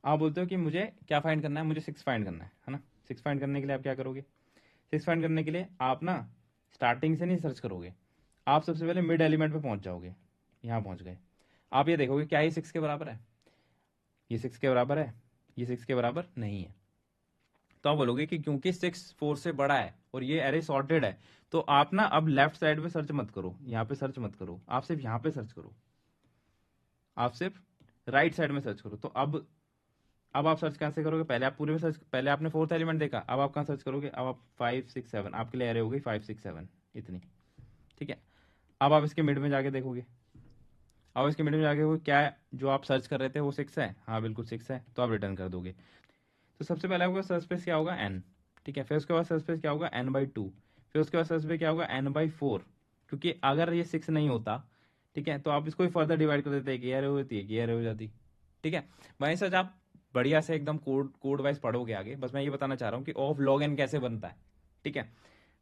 आप बोलते हो कि मुझे क्या फाइंड करना है, मुझे 6 फाइंड करना है ना। 6 फाइंड करने के लिए आप क्या करोगे, 6 फाइंड करने के लिए आप ना स्टार्टिंग से नहीं सर्च करोगे, आप सबसे पहले मिड एलिमेंट पे पहुंच जाओगे। यहाँ पहुंच गए, आप ये देखोगे क्या ये 6 के बराबर है, ये 6 के बराबर है, ये 6 के बराबर नहीं है। तो आप बोलोगे कि क्योंकि 6 4 से बड़ा है और ये एरे सॉर्टेड है, तो आप ना अब लेफ्ट साइड पे सर्च मत करो, यहाँ पे सर्च मत करो, आप सिर्फ यहाँ पे सर्च करो, आप सिर्फ राइट साइड में सर्च करो। तो अब आप सर्च कैसे करोगे, पहले आप पूरे में सर्च, पहले आपने फोर्थ एलिमेंट देखा, अब आप कहाँ सर्च करोगे, अब आप 5 6 7, आपके लिए एरे हो गई 5 6 7 इतनी, ठीक है। अब आप इसके मिड में जाके देखोगे, अब इसके मिड में जाके देखोगे क्या है, जो आप सर्च कर रहे थे वो 6 है, हाँ बिल्कुल 6 है, तो आप रिटर्न कर दोगे। तो सबसे पहले आपका सर्च स्पेस क्या होगा n, ठीक है। फिर उसके बाद सर्च स्पेस क्या होगा n/2, फिर उसके बाद सर्च स्पेस क्या होगा n/4, क्योंकि अगर ये 6 नहीं होता, ठीक है, तो आप इसको भी फर्दर डिवाइड कर देते, एक एरे हो जाती है, एक एरे हो जाती, ठीक है। वहीं सच आप बढ़िया से एकदम कोड कोड वाइज पढ़ोगे आगे, बस मैं ये बताना चाह रहा हूँ कि ऑफ लॉग एन कैसे बनता है, ठीक है।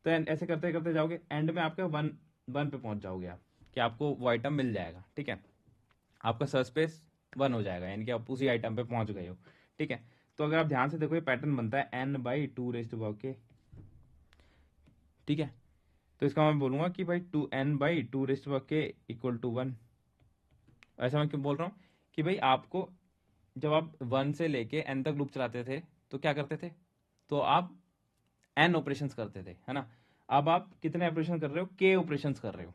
तो ऐसे करते करते जाओगे, एंड में आपके 1 पे पहुंच जाओगे आप, कि आपको वो आइटम मिल जाएगा, ठीक है। आपका सर्च स्पेस 1 हो जाएगा, यानी कि आप उसी आइटम पे पहुंच गए हो, ठीक है। तो अगर आप ध्यान से देखो ये पैटर्न बनता है n/2 ठीक है। तो इसका मैं बोलूंगा कि भाई n/2 इक्वल टू 1। ऐसा मैं क्यों बोल रहा हूँ कि भाई आपको जब आप 1 से लेके n तक लूप चलाते थे तो क्या करते थे, तो आप n ऑपरेशंस करते थे, है ना। अब आप कितने ऑपरेशन कर रहे हो, k ऑपरेशंस कर रहे हो।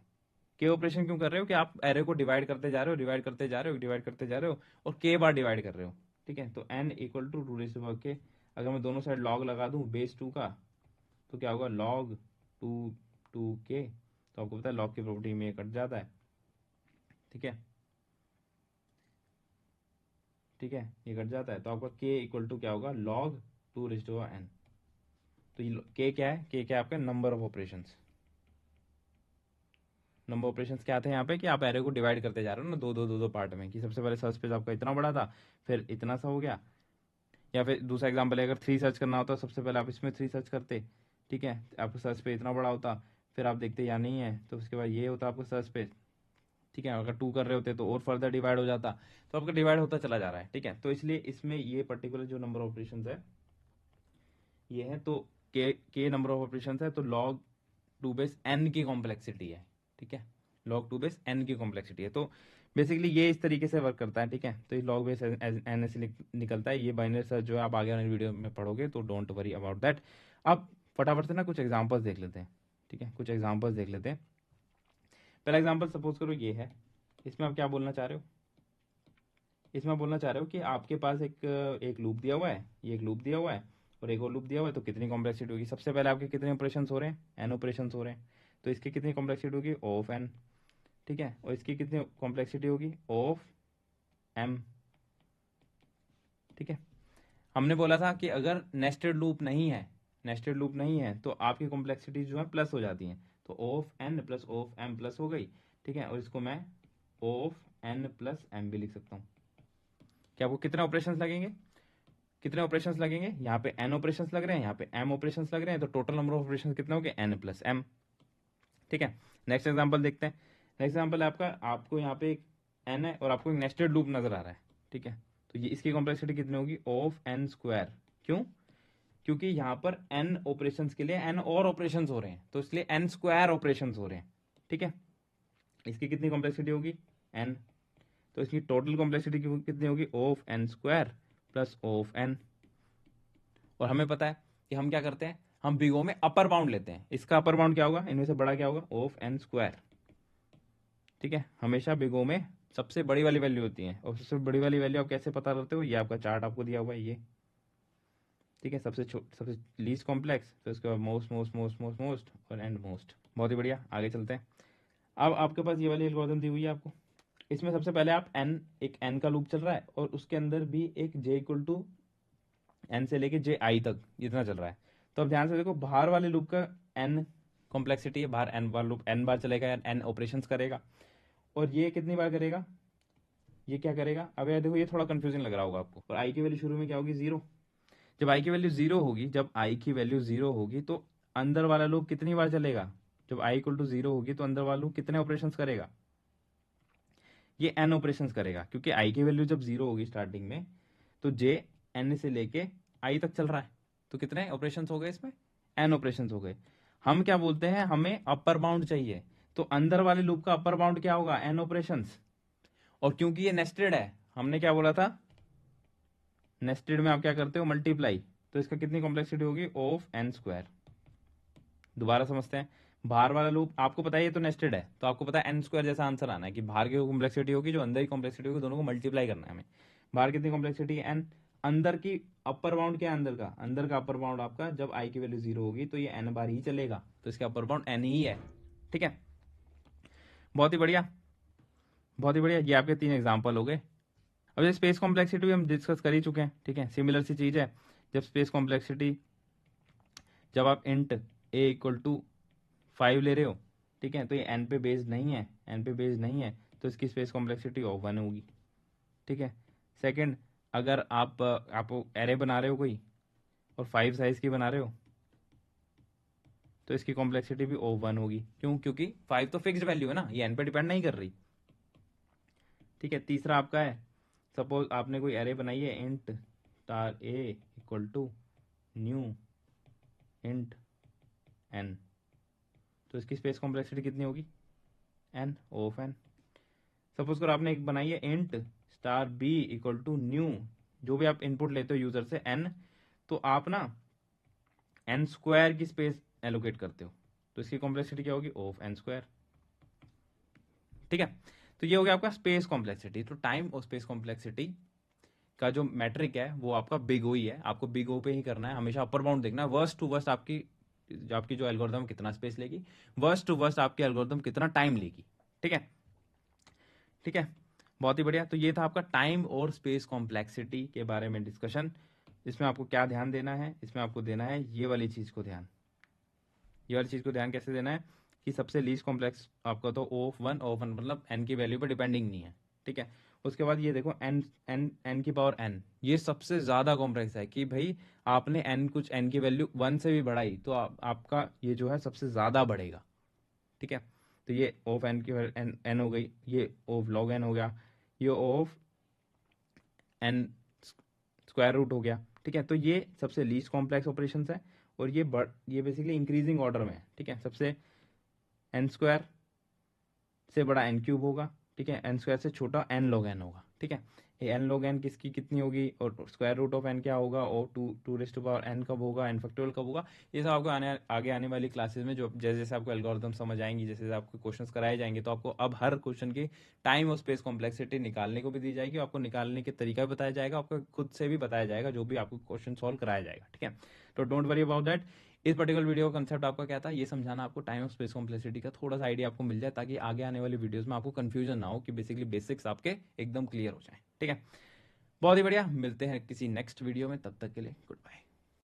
के ऑपरेशन क्यों कर रहे हो, कि आप एरे को डिवाइड करते जा रहे हो, डिवाइड करते जा रहे हो, डिवाइड करते जा रहे हो, और के बार डिवाइड कर रहे हो, ठीक है। तो n इक्वल टू 2 अगर मैं दोनों साइड लॉग लगा दूं बेस 2 का, तो क्या होगा लॉग 2 तो आपको पता है लॉग की प्रॉपर्टी में ये कट जाता है, ठीक है, ठीक है, ये कट जाता है। तो आपका k इक्वल टू क्या होगा लॉग 2n। तो ये k क्या है, k क्या है आपका number of operations. Number operations क्या आते हैं यहाँ पे, कि आप एरे को डिवाइड करते जा रहे हो ना दो पार्ट में, कि सबसे पहले सर्च स्पेस आपका इतना बड़ा था, फिर इतना सा हो गया। या फिर दूसरा एग्जांपल है, अगर 3 सर्च करना होता सबसे पहले आप इसमें 3 सर्च करते, ठीक है, आपका सर्च स्पेस इतना बड़ा होता, फिर आप देखते या नहीं है, तो उसके बाद ये होता आपका सर्च स्पेस, ठीक है। अगर 2 कर रहे होते तो और फर्दर डिवाइड हो जाता, तो आपका डिवाइड होता चला जा रहा है, ठीक है। तो इसलिए इसमें ये पर्टिकुलर जो नंबर ऑफ ऑपरेशन है ये है, तो के नंबर ऑफ ऑपरेशन है, तो लॉग 2/n की कॉम्प्लेक्सिटी है, ठीक है, लॉग 2/n की कॉम्प्लेक्सिटी है। तो बेसिकली ये इस तरीके से वर्क करता है, ठीक है। तो ये लॉग बेस एन ऐसे निकलता है। ये बाइनरी सर्च जो है आप आगे वाले वीडियो में पढ़ोगे, तो डोंट वरी अबाउट दैट। अब फटाफट से ना कुछ एग्जांपल्स देख लेते हैं, ठीक है, कुछ एग्जांपल्स देख लेते हैं। पहला एग्जांपल सपोज करो ये है, इसमें आप क्या बोलना चाह रहे हो, इसमें आप बोलना चाह रहे हो कि आपके पास एक लूप दिया हुआ है, ये एक लूप दिया हुआ है और एक और लूप दिया हुआ है, तो कितनी कॉम्प्लेक्सिटी होगी। सबसे पहले आपके कितने ऑपरेशन हो रहे हैं, एन ऑपरेशन हो रहे हैं, तो इसकी कितनी कॉम्प्लेक्सिटी होगी ऑफ एन, ठीक है। और इसकी कितनी कॉम्प्लेक्सिटी होगी ऑफ एम, ठीक है। हमने बोला था कि अगर नेस्टेड लूप नहीं है, नेस्टेड लूप नहीं है, तो आपकी कॉम्प्लेक्सिटी जो है प्लस हो जाती है, तो of N plus of M plus हो गई, ठीक है। और इसको मैं ऑफ एन प्लस एम भी लिख सकता हूँ। क्या आपको कितने ऑपरेशंस लगेंगे, कितने ऑपरेशंस लगेंगे, यहाँ पे एन ऑपरेशंस लग रहे हैं, यहाँ पे एम ऑपरेशंस लग रहे हैं, तो टोटल नंबर ऑफ ऑपरेशंस कितने हो गए एन प्लस एम, ठीक है। नेक्स्ट एग्जांपल देखते हैं। नेक्स्ट एग्जांपल है आपका, आपको यहाँ पे n है और आपको एक नेस्टेड लूप नजर आ रहा है, ठीक है, तो ये इसकी कॉम्प्लेक्सिटी कितनी होगी, ऑफ n स्क्वायर। क्यों? क्योंकि यहाँ पर n ऑपरेशंस के लिए n और ऑपरेशंस हो रहे हैं, तो इसलिए n स्क्वायर ऑपरेशंस हो रहे हैं, ठीक है। इसकी कितनी कॉम्प्लेक्सिटी होगी, n, तो इसकी टोटल कॉम्प्लेक्सिटी कितनी होगी, of n square plus of n। और हमें पता है कि हम क्या करते हैं, हम बिग ओ में अपर बाउंड लेते हैं, इसका अपर बाउंड क्या होगा, इनमें से बड़ा क्या होगा, ऑफ n स्क्वायर, ठीक है। हमेशा बिग ओ में सबसे बड़ी वाली वैल्यू होती है, और सबसे बड़ी वाली वैल्यू आप कैसे पता करते हो, ये आपका चार्ट आपको दिया हुआ है ये, ठीक है, सबसे लीस्ट कॉम्प्लेक्स, तो इसके बाद most most most most most और एंड मोस्ट। बहुत ही बढ़िया, आगे चलते हैं। अब आपके पास ये वाली एल्गोरिथम दी हुई है आपको, इसमें सबसे पहले आप n, एक n का लूप चल रहा है और उसके अंदर भी एक j इक्वल टू n से लेके j i तक इतना चल रहा है। तो अब ध्यान से देखो, बाहर वाले लूप का n कॉम्प्लेक्सिटी है, बाहर n बार लूप n बार चलेगा या n ऑपरेशंस करेगा, और ये कितनी बार करेगा, ये क्या करेगा, अब ये देखो, ये थोड़ा कंफ्यूजन लग रहा होगा आपको, और i की वैल्यू शुरू में क्या होगी, 0। जब i की वैल्यू 0 होगी, जब i की वैल्यू 0 होगी तो अंदर वाला लूप कितनी बार चलेगा, जब i इक्वल टू 0 होगी तो अंदर वाला लूप कितने ऑपरेशंस करेगा, ये n ऑपरेशंस करेगा, क्योंकि i की वैल्यू जब 0 होगी स्टार्टिंग में, तो j n से लेके i तक चल रहा है, तो कितने ऑपरेशंस हो गए इसमें, n ऑपरेशंस हो गए। हम क्या बोलते हैं, हमें अपर बाउंड चाहिए, तो अंदर वाले लूप का अपर बाउंड क्या होगा, n ऑपरेशंस, और क्योंकि ये नेस्टेड है, हमने क्या बोला था, नेस्टेड में आप क्या करते हो, मल्टीप्लाई, तो इसका कितनी कॉम्प्लेक्सिटी होगी, ऑफ n स्क्वायर। दोबारा समझते हैं, बाहर वाला लूप आपको पता है ये तो नेस्टेड है, तो आपको पता है n स्क्वायर जैसा आंसर आना है कि बाहर की कॉम्प्लेक्सिटी होगी जो अंदर की कॉम्प्लेक्सिटी होगी, दोनों को मल्टीप्लाई करना है हमें। बाहर कितनी कॉम्प्लेक्सिटी है, n, अंदर की अपर बाउंड क्या है, अंदर का अपर बाउंड आपका जब i की वैल्यू 0 होगी तो ये n बार ही चलेगा, तो इसका अपर बाउंड n ही है, ठीक है। बहुत ही बढ़िया, बहुत ही बढ़िया, ये आपके 3 एग्जाम्पल हो गए। अब ये स्पेस कॉम्प्लेक्सिटी भी हम डिस्कस कर ही चुके हैं, ठीक है, सिमिलर सी चीज है। जब स्पेस कॉम्प्लेक्सिटी, जब आप इंट ए इक्वल टू 5 ले रहे हो, ठीक है, तो ये n पे बेस्ड नहीं है, n पे बेस्ड नहीं है, तो इसकी स्पेस कॉम्प्लेक्सिटी ऑफ 1 होगी, ठीक है। सेकंड, अगर आप एरे बना रहे हो कोई और 5 साइज की बना रहे हो, तो इसकी कॉम्प्लेक्सिटी भी ऑफ 1 होगी, क्यों, क्योंकि 5 तो फिक्स्ड वैल्यू है ना, ये n पे डिपेंड नहीं कर रही, ठीक है। तीसरा आपका है, सपोज आपने कोई एरे बनाई है, int star A equal to new int n, तो इसकी स्पेस कॉम्प्लेक्सिटी कितनी होगी, n ऑफ n। सपोज कर आपने एक बनाई है, int star B equal to new, जो भी आप इनपुट लेते हो यूजर से n, तो आप ना n स्क्वायर की स्पेस एलोकेट करते हो, तो इसकी कॉम्प्लेक्सिटी क्या होगी, ऑफ n स्क्वायर, ठीक है। तो ये हो गया आपका स्पेस कॉम्प्लेक्सिटी। तो टाइम और स्पेस कॉम्प्लेक्सिटी का जो मैट्रिक है वो आपका बिग ओ ही है, आपको बिग ओ पे ही करना है, हमेशा अपर बाउंड देखना है, वर्स्ट टू वर्स्ट आपकी जो एल्गोरिथम कितना स्पेस लेगी, वर्स्ट टू वर्स्ट आपकी एल्गोरिथम कितना टाइम लेगी, ठीक है, ठीक है। बहुत ही बढ़िया, तो ये था आपका टाइम और स्पेस कॉम्प्लेक्सिटी के बारे में डिस्कशन। इसमें आपको क्या ध्यान देना है, इसमें आपको देना है ये वाली चीज को ध्यान, ये वाली चीज को ध्यान कैसे देना है कि सबसे लीस्ट कॉम्प्लेक्स आपका तो ऑफ वन मतलब n की वैल्यू पर डिपेंडिंग नहीं है, ठीक है। उसके बाद ये देखो n की पावर n, ये सबसे ज्यादा कॉम्प्लेक्स है कि भाई आपने n कुछ n की वैल्यू 1 से भी बढ़ाई तो आपका ये जो है सबसे ज्यादा बढ़ेगा, ठीक है। तो ये ऑफ n की n हो गई, ये ऑफ लॉग n हो गया, ये ऑफ n स्क्वायर रूट हो गया, ठीक है। तो ये सबसे लीस्ट कॉम्प्लेक्स ऑपरेशंस है, और ये बेसिकली इंक्रीजिंग ऑर्डर में है, ठीक है। सबसे n स्क्वायर से बड़ा n क्यूब होगा, ठीक है, n स्क्वायर से छोटा n log n होगा, ठीक है। ये n log n किसकी कितनी होगी, और स्क्वायर रूट ऑफ n क्या होगा, और two raised to power n कब होगा, n फैक्टोरियल कब होगा, ये सब आपको आगे आने वाली क्लासेस में जो जैसे जैसे आपको एल्गोरिथम समझ आएंगी, जैसे जैसे आपको क्वेश्चंस कराए जाएंगे, तो आपको अब हर क्वेश्चन की टाइम और स्पेस कॉम्प्लेक्सिटी निकालने को भी दी जाएगी, आपको निकालने के तरीका भी बताया जाएगा, आपको खुद से भी बताया जाएगा, जो भी आपको क्वेश्चन सॉल्व कराया जाएगा, ठीक है। तो डोंट वरी अबाउट दैट। इस पर्टिकुलर वीडियो का कंसेप्ट आपका क्या था, ये समझाना, आपको टाइम ऑफ स्पेस कॉम्प्लेक्सिटी का थोड़ा सा आइडिया आपको मिल जाए, ताकि आगे आने वाली वीडियोस में आपको कंफ्यूजन ना हो, कि बेसिकली बेसिक्स आपके एकदम क्लियर हो जाए, ठीक है। बहुत ही बढ़िया, मिलते हैं किसी नेक्स्ट वीडियो में, तब तक के लिए गुड बाय।